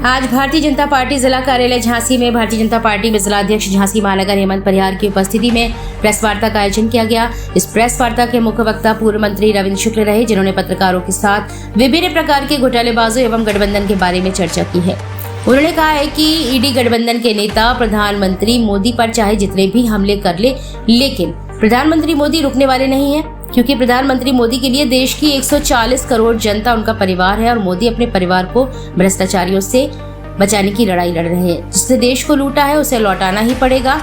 आज भारतीय जनता पार्टी जिला कार्यालय झांसी में भारतीय जनता पार्टी में जिला अध्यक्ष झांसी महानगर हेमंत परिहार की उपस्थिति में प्रेस वार्ता का आयोजन किया गया। इस प्रेस वार्ता के मुख्य वक्ता पूर्व मंत्री रविंद्र शुक्ल रहे, जिन्होंने पत्रकारों के साथ विभिन्न प्रकार के घोटालेबाजों एवं गठबंधन के बारे में चर्चा की है। उन्होंने कहा है कि ईडी गठबंधन के नेता प्रधानमंत्री मोदी पर चाहे जितने भी हमले कर ले, लेकिन प्रधानमंत्री मोदी रुकने वाले नहीं है, क्योंकि प्रधानमंत्री मोदी के लिए देश की 140 करोड़ जनता उनका परिवार है और मोदी अपने परिवार को भ्रष्टाचारियों से बचाने की लड़ाई लड़ रहे हैं। जिसने देश को लूटा है उसे लौटाना ही पड़ेगा,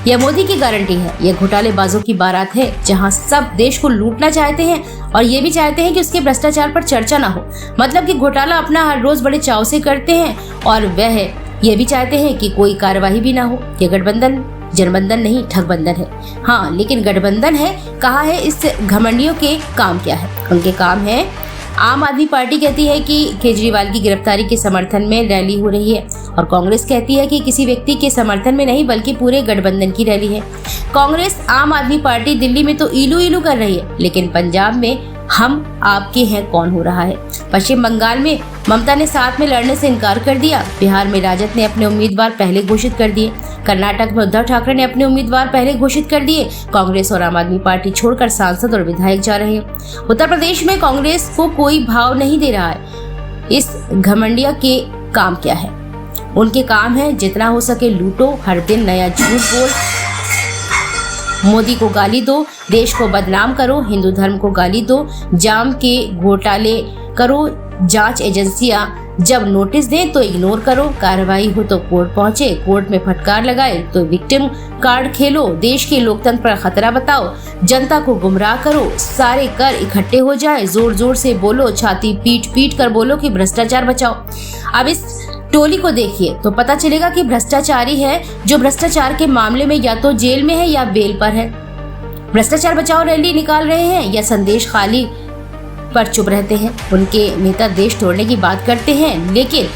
यह मोदी की गारंटी है। यह घोटालेबाजों की बारात है, जहां सब देश को लूटना चाहते हैं और ये भी चाहते हैं कि उसके भ्रष्टाचार पर चर्चा ना हो। मतलब कि घोटाला अपना हर रोज बड़े चाव से करते हैं और वह ये भी चाहते हैं कि कोई कार्यवाही भी ना हो। यह गठबंधन जनबंधन नहीं, ठगबंधन है। हाँ, लेकिन गठबंधन है, कहा है इस घमंडियों के काम क्या है। उनके काम है, आम आदमी पार्टी कहती है कि केजरीवाल की गिरफ्तारी के समर्थन में रैली हो रही है और कांग्रेस कहती है कि किसी व्यक्ति के समर्थन में नहीं बल्कि पूरे गठबंधन की रैली है। कांग्रेस आम आदमी पार्टी दिल्ली में तो इलू इलू कर रही है, लेकिन पंजाब में हम आपके हैं कौन हो रहा है। पश्चिम बंगाल में ममता ने साथ में लड़ने से इनकार कर दिया। बिहार में राजद ने अपने उम्मीदवार पहले घोषित कर दिए। कर्नाटक में उद्धव ठाकरे ने अपने उम्मीदवार पहले घोषित कर दिए। कांग्रेस और आम आदमी पार्टी छोड़कर सांसद और विधायक जा रहे हैं। उत्तर प्रदेश में कांग्रेस को कोई भाव नहीं दे रहा है। इस घमंडिया के काम क्या है? उनके काम है जितना हो सके लूटो, हर दिन नया झूठ बोल, मोदी को गाली दो, देश को बदनाम करो, हिंदू धर्म को गाली दो, जाम के घोटाले करो, जांच एजेंसियां जब नोटिस दें तो इग्नोर करो, कार्रवाई हो तो कोर्ट पहुंचे, कोर्ट में फटकार लगाए तो विक्टिम कार्ड खेलो, देश के लोकतंत्र पर खतरा बताओ, जनता को गुमराह करो, सारे कर इकट्ठे हो जाए, जोर जोर से बोलो, छाती पीट पीट कर बोलो कि भ्रष्टाचार बचाओ। अब इस टोली को देखिए तो पता चलेगा कि भ्रष्टाचारी है जो भ्रष्टाचार के मामले में या तो जेल में है या बेल पर है। भ्रष्टाचार बचाओ रैली निकाल रहे हैं या संदेश खाली पर चुप रहते हैं। उनके नेता देश तोड़ने की बात करते हैं, लेकिन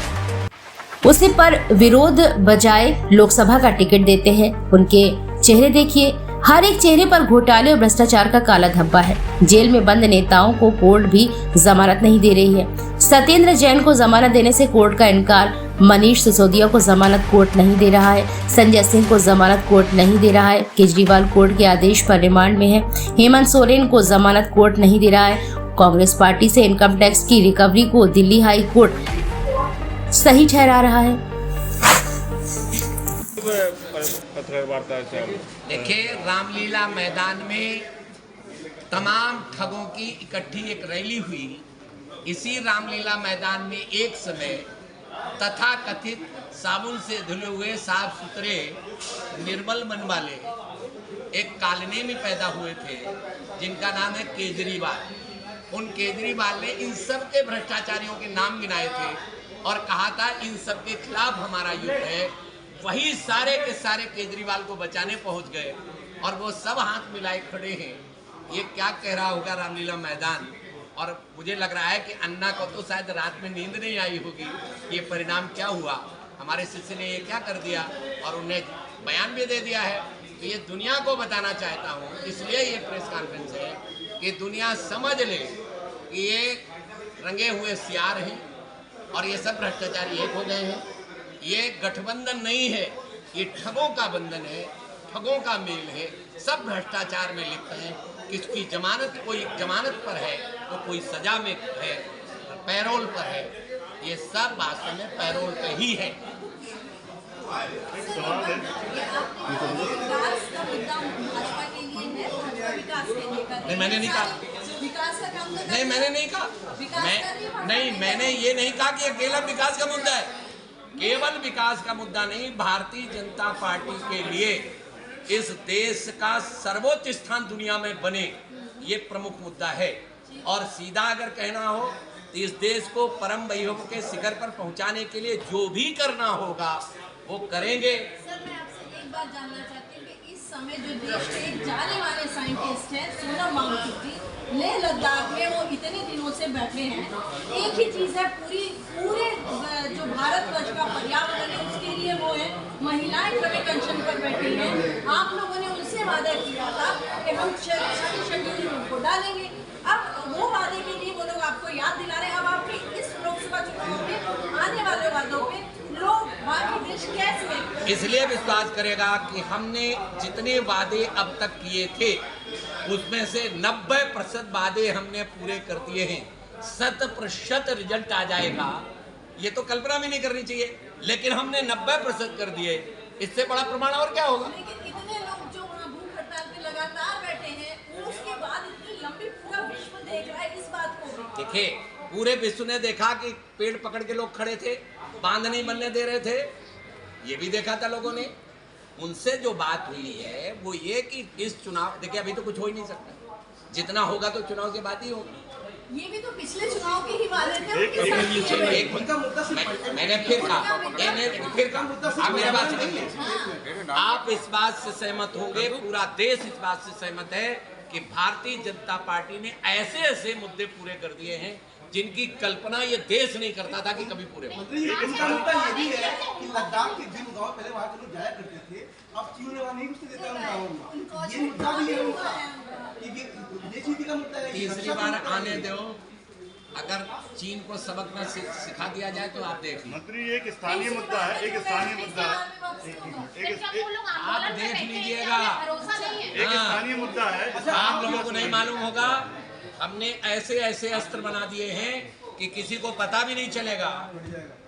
उसी पर विरोध बजाय लोकसभा का टिकट देते हैं। उनके चेहरे देखिए, हर एक चेहरे पर घोटाले और भ्रष्टाचार का काला धब्बा है। जेल में बंद नेताओं को कोर्ट भी जमानत नहीं दे रही है। सत्येंद्र जैन को जमानत देने से कोर्ट का इनकार, मनीष सिसोदिया को जमानत कोर्ट नहीं दे रहा है, संजय सिंह को जमानत कोर्ट नहीं दे रहा है, केजरीवाल कोर्ट के आदेश पर रिमांड में है, हेमंत सोरेन को जमानत कोर्ट नहीं दे रहा है। कांग्रेस पार्टी से इनकम टैक्स की रिकवरी को दिल्ली हाई कोर्ट सही ठहरा रहा है। देखिए, रामलीला मैदान में तमाम ठगों की इकट्ठी एक रैली हुई। इसी रामलीला मैदान में एक समय तथाकथित साबुन से धुले हुए साफ सुथरे निर्मल मन वाले एक कॉलोनी में पैदा हुए थे, जिनका नाम है केजरीवाल। उन केजरीवाल ने इन सब के भ्रष्टाचारियों के नाम गिनाए थे और कहा था इन सब के खिलाफ हमारा युद्ध है। वही सारे के सारे केजरीवाल को बचाने पहुंच गए और वो सब हाथ मिलाए खड़े हैं। ये क्या कह रहा होगा रामलीला मैदान। और मुझे लग रहा है कि अन्ना को तो शायद रात में नींद नहीं आई होगी। ये परिणाम क्या हुआ, हमारे शिष्य ने ये क्या कर दिया, और उन्हें बयान भी दे दिया है। तो ये दुनिया को बताना चाहता हूँ, इसलिए ये प्रेस कॉन्फ्रेंस है कि दुनिया समझ ले कि ये रंगे हुए सियार हैं और ये सब भ्रष्टाचारी एक हो गए हैं। ये गठबंधन नहीं है, ये ठगों का बंधन है, ठगों का मेल है। सब भ्रष्टाचार में लिप्त हैं। किसकी जमानत, कोई जमानत पर है तो कोई सजा में है, पैरोल पर है। ये सब वास्तव में पैरोल पे ही है। नहीं, मैंने नहीं कहा, नहीं मैंने नहीं कहा, मैंने ये नहीं कहा कि अकेला विकास का मुद्दा है। केवल विकास का मुद्दा नहीं, भारतीय जनता पार्टी के लिए इस देश का सर्वोच्च स्थान दुनिया में बने, ये प्रमुख मुद्दा है। और सीधा अगर कहना हो तो इस देश को परम वैभव के शिखर पर पहुंचाने के लिए जो भी करना होगा वो करेंगे। सर, मैं आपसे एक बात जानना चाहती हूँ कि इस समय जो देश के एक जाने माने साइंटिस्ट हैं सोनम वांगचुक, लेह लद्दाख में वो इतने दिनों से बैठे हैं। एक ही चीज़ है, पूरे जो भारतवर्ष का पर्यावरण है उसके लिए वो है, महिलाएं श्रमिक पेंशन पर बैठी हैं। आप लोगों ने उनसे वादा किया था कि हम शेड्यूल को डालेंगे। अब वो वादे के लिए वो लोग आपको याद दिला रहे हैं। अब आपके इस लोकसभा चुनाव वादों पे, आने वाले वादों पे लोग बाकी देश कैसे इसलिए विश्वास करेगा कि हमने जितने वादे अब तक किए थे उसमें से 90% वादे हमने पूरे कर दिए हैं। 100% रिजल्ट आ जाएगा, ये तो कल्पना भी नहीं करनी चाहिए, लेकिन हमने 90% कर दिए। इससे बड़ा प्रमाण और क्या होगा? लेकिन इतने लोग जो वहाँ भूख हड़ताल पे लगातार बैठे हैं, उसके बाद इतनी लंबी पूरा विश्व देख रहा है इस बात को भी। देखिए, पूरे विश्व ने देखा कि पेड़ पकड़ के लोग खड़े थे, बांध नहीं बनने दे रहे थे, ये भी देखा था लोगों ने। उनसे जो बात हुई है वो ये कि इस चुनाव, देखिए अभी तो कुछ हो ही नहीं सकता, जितना होगा तो चुनाव के बाद ही होगा। ये भी तो पिछले चुनाव के ही वादे थे, उनके साथ किए गए। मैंने फिर कहा, आप मेरे बात सुनिए, आप इस बात से सहमत होंगे, पूरा देश इस बात से सहमत है कि भारतीय जनता पार्टी ने ऐसे ऐसे मुद्दे पूरे कर दिए हैं जिनकी कल्पना ये देश नहीं करता था कि कभी पूरे हों। इसका मुद्दा ये भी है कि लद्दाख के जिन गाँव पहले वहाँ के लोग जाया करते थे, अब चीन ने वहाँ नहीं घुसने देता उन गाँवों में। ये मुद्दा भी है उनका, कि ये विदेश नीति का मुद्दा है। तीसरी बार आने दो, अगर चीन को सबक न सिखा दिया जाए तो आप देख लो। मंत्री, एक स्थानीय मुद्दा है, एक स्थानीय मुद्दा है, आप देख लीजिएगा, एक स्थानीय मुद्दा है। आप लोगों को नहीं मालूम होगा, हमने ऐसे ऐसे अस्त्र बना दिए हैं कि किसी को पता भी नहीं चलेगा,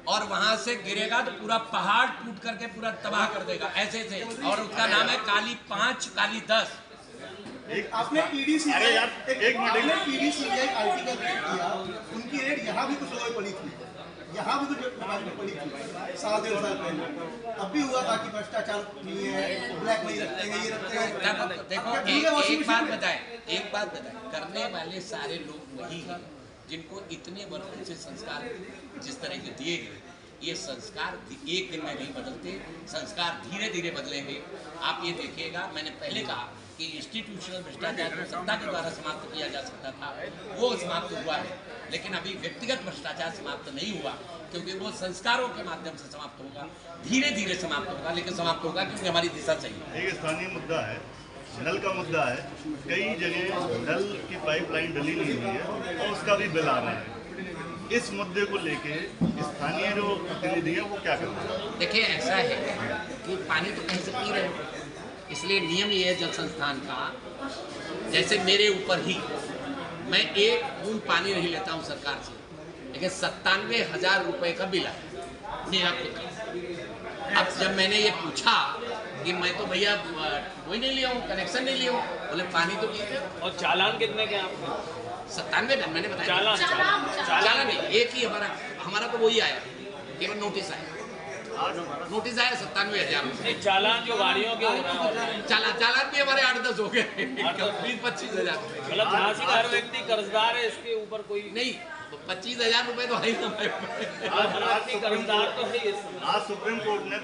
और वहां से गिरेगा तो पूरा पहाड़ टूट करके पूरा तबाह कर देगा, ऐसे ऐसे। और उसका नाम है काली 5, काली 10। आपने ईडीसीआई आर्टिकल रेट किया, उनकी रेट यहाँ भी कुछ लोगों पड़ी थी, यहाँ भी कुछ पड़ी थी 1.5 साल पहले। अब भी हुआ था कि भ्रष्टाचार नहीं है, ब्लैक नहीं रखते हैं, ये रखते हैं। देखो, एक बात बताए, करने वाले सारे लोग वही हैं जिनको इतने वर्षों से संस्कार जिस तरह के दिए गए, ये संस्कार एक दिन में नहीं बदलते, संस्कार धीरे धीरे बदलेंगे। आप ये देखिएगा, मैंने पहले कहा कि इंस्टीट्यूशनल भ्रष्टाचार को सत्ता के द्वारा समाप्त किया जा सकता था, वो समाप्त हुआ है, लेकिन अभी व्यक्तिगत भ्रष्टाचार समाप्त नहीं हुआ, क्योंकि वो संस्कारों के माध्यम से समाप्त होगा, धीरे धीरे समाप्त होगा, लेकिन समाप्त होगा क्योंकि हमारी दिशा सही है। एक स्थानीय मुद्दा है, नल का मुद्दा है। कई जगह नल की पाइपलाइन डली नहीं हुई है और उसका भी बिल आ रहा है। इस मुद्दे को लेके स्थानीय जो प्रतिनिधि है वो क्या करते हैं? देखिए, ऐसा है कि पानी तो कहीं से पी रहे हो, इसलिए नियम ये है जल संस्थान का, जैसे मेरे ऊपर ही मैं एक बूंद पानी नहीं लेता हूँ सरकार से, लेकिन 97,000 रुपये का बिल है मेरा खुद का। अब जब मैंने ये पूछा कि मैं तो भैया वही नहीं लिया हूँ, कनेक्शन नहीं लिया हूँ, बोले पानी तो पीते। और चालान कितने के आपके? 97 मैंने बताया। चालान नहीं, एक ही हमारा तो वही आया, केवल नोटिस आया, नोटिस आया 97,000। चालान जो गाड़ियों के हो रहा है, चालान भी हमारे 8-10 हो गए, 20-25,000। मतलब झांसी का हर व्यक्ति कर्जदार है, इसके ऊपर कोई नहीं, 25,000 रुपये तो है ही हमारे। कर्जदार तो है। आज सुप्रीम कोर्ट ने